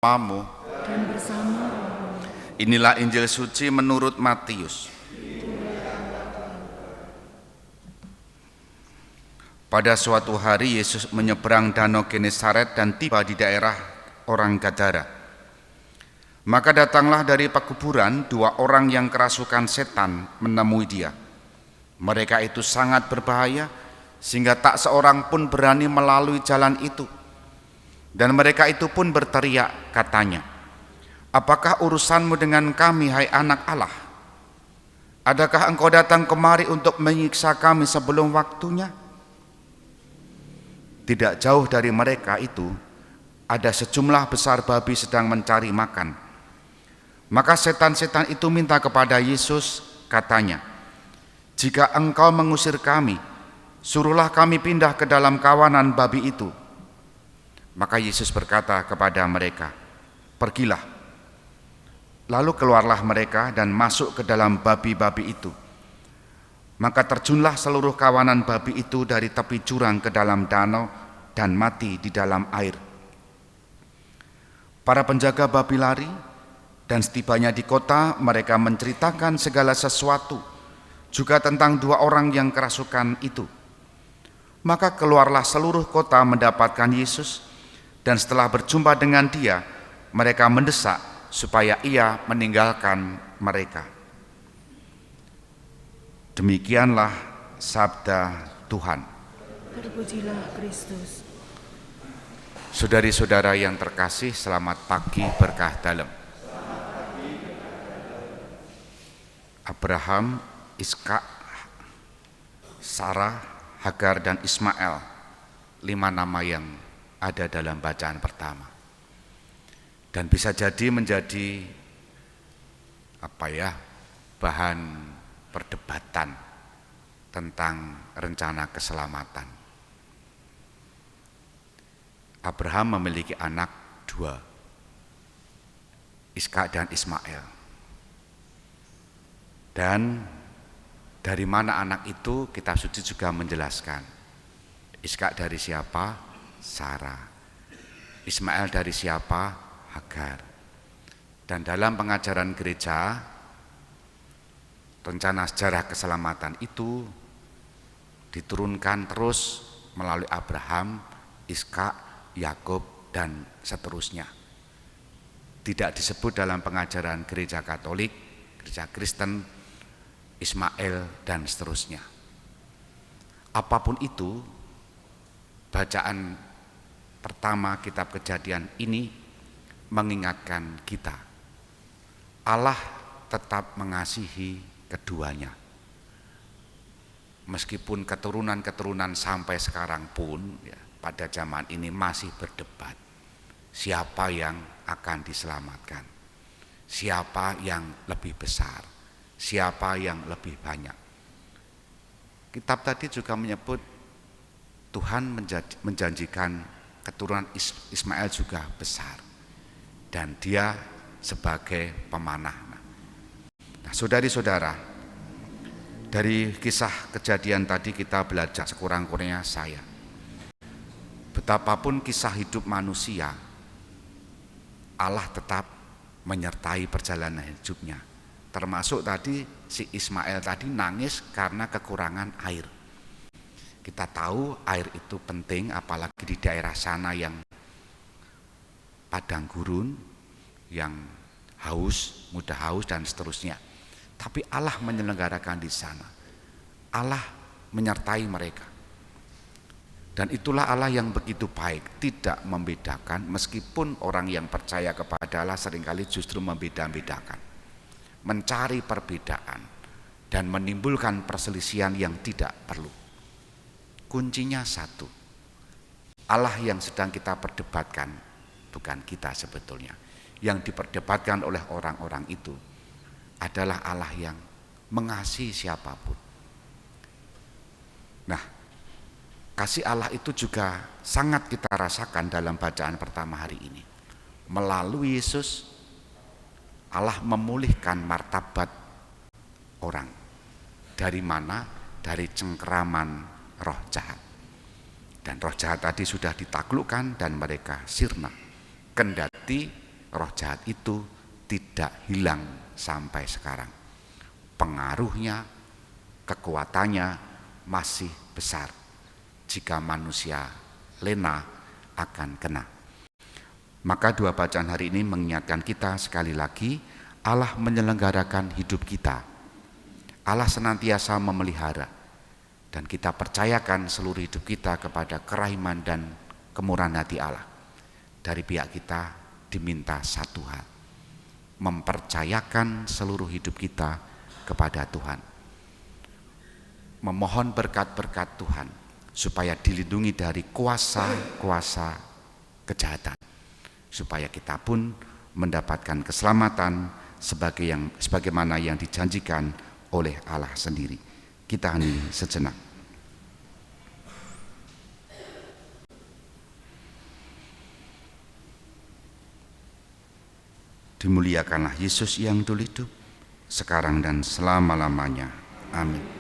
bersamamu dan bersama rohmu. Inilah Injil suci menurut Matius. Pada suatu hari Yesus menyeberang danau Genesaret dan tiba di daerah orang Gadara. Maka datanglah dari pekuburan 2 orang yang kerasukan setan menemui dia. Mereka itu sangat berbahaya sehingga tak seorang pun berani melalui jalan itu. Dan mereka itu pun berteriak, katanya, "Apakah urusanmu dengan kami, hai anak Allah? Adakah engkau datang kemari untuk menyiksa kami sebelum waktunya?" Tidak jauh dari mereka itu ada sejumlah besar babi sedang mencari makan. Maka setan-setan itu minta kepada Yesus, katanya, "Jika engkau mengusir kami, suruhlah kami pindah ke dalam kawanan babi itu." Maka Yesus berkata kepada mereka, "Pergilah." Lalu keluarlah mereka dan masuk ke dalam babi-babi itu. Maka terjunlah seluruh kawanan babi itu dari tepi jurang ke dalam danau dan mati di dalam air. Para penjaga babi lari, dan setibanya di kota mereka menceritakan segala sesuatu, juga tentang 2 orang yang kerasukan itu. Maka keluarlah seluruh kota mendapatkan Yesus, dan setelah berjumpa dengan dia, mereka mendesak supaya ia meninggalkan mereka. Demikianlah sabda Tuhan. Terpujilah Kristus. Saudari-saudara yang terkasih, selamat pagi berkah dalam. Abraham, Ishak, Sarah, Hagar, dan Ismail, 5 nama yang ada dalam bacaan pertama. Dan bisa jadi menjadi bahan perdebatan tentang rencana keselamatan. Abraham memiliki anak 2, Ishak dan Ismail. Dan dari mana anak itu, kitab suci juga menjelaskan. Ishak dari siapa? Sarah. Ismail dari siapa? Hagar. Dan dalam pengajaran gereja, rencana sejarah keselamatan itu diturunkan terus melalui Abraham, Ishak, Yakub, dan seterusnya. Tidak disebut dalam pengajaran gereja Katolik, gereja Kristen, Ismail, dan seterusnya. Apapun itu, bacaan pertama kitab Kejadian ini mengingatkan kita, Allah tetap mengasihi keduanya. Meskipun keturunan-keturunan sampai sekarang pun pada zaman ini masih berdebat siapa yang akan diselamatkan, siapa yang lebih besar, siapa yang lebih banyak. Kitab tadi juga menyebut Tuhan menjanjikan keturunan Ismail juga besar dan dia sebagai pemanah. Nah, saudari-saudara, dari kisah kejadian tadi kita belajar sekurang-kurangnya betapapun kisah hidup manusia, Allah tetap menyertai perjalanan hidupnya. Termasuk tadi si Ismail tadi nangis karena kekurangan air. Kita tahu air itu penting, apalagi di daerah sana yang padang gurun, yang haus, mudah haus, dan seterusnya. Tapi Allah menyelenggarakan di sana. Allah menyertai mereka. Dan itulah Allah yang begitu baik, tidak membedakan, meskipun orang yang percaya kepada Allah seringkali justru membeda-bedakan, mencari perbedaan dan menimbulkan perselisihan yang tidak perlu. Kuncinya satu, Allah yang sedang kita perdebatkan bukan kita sebetulnya. Yang diperdebatkan oleh orang-orang itu adalah Allah yang mengasihi siapapun. Nah, kasih Allah itu juga sangat kita rasakan dalam bacaan pertama hari ini. Melalui Yesus, Allah memulihkan martabat orang. Dari mana? Dari cengkeraman roh jahat. Dan roh jahat tadi sudah ditaklukkan dan mereka sirna. Kendati roh jahat itu tidak hilang sampai sekarang. Pengaruhnya, kekuatannya masih besar. Jika manusia lena akan kena. Maka dua bacaan hari ini mengingatkan kita sekali lagi, Allah menyelenggarakan hidup kita. Allah senantiasa memelihara, dan kita percayakan seluruh hidup kita kepada kerahiman dan kemurahan hati Allah. Dari pihak kita diminta satu hal, mempercayakan seluruh hidup kita kepada Tuhan, memohon berkat-berkat Tuhan supaya dilindungi dari kuasa-kuasa kejahatan, supaya kita pun mendapatkan keselamatan sebagaimana yang dijanjikan oleh Allah sendiri. Kita hening sejenak. Dimuliakanlah Yesus yang dulu hidup, sekarang dan selama-lamanya. Amin.